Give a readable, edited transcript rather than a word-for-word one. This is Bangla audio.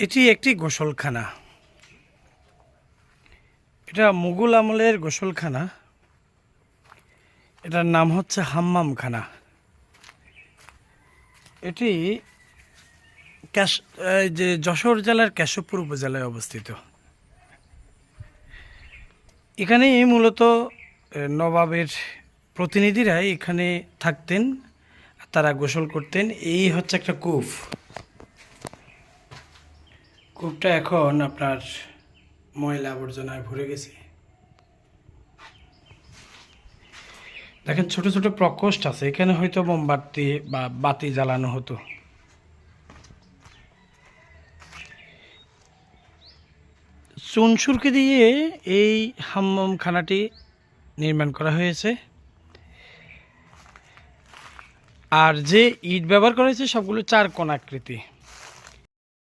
এটি একটি গোসলখানা। এটা মুঘল আমলের গোসলখানা। এটার নাম হচ্ছে হাম্মামখানা। এটি যশোর জেলার কেশবপুর উপজেলায় অবস্থিত। এখানেই মূলত নবাবের প্রতিনিধিরা এখানে থাকতেন, তারা গোসল করতেন। এই হচ্ছে একটা কূপ। কূপটা এখন আপনার ময়লা আবর্জনায় ভরে গেছে। দেখেন ছোট ছোট প্রকোষ্ঠ আছে, এখানে হয়তো মোমবাতি বা বাতি জ্বালানো হতো। চুন সুরকি দিয়ে এই হাম্মামখানাটি নির্মাণ করা হয়েছে। আর যে ইট ব্যবহার করা হয়েছে সবগুলো চার কোণ আকৃতি।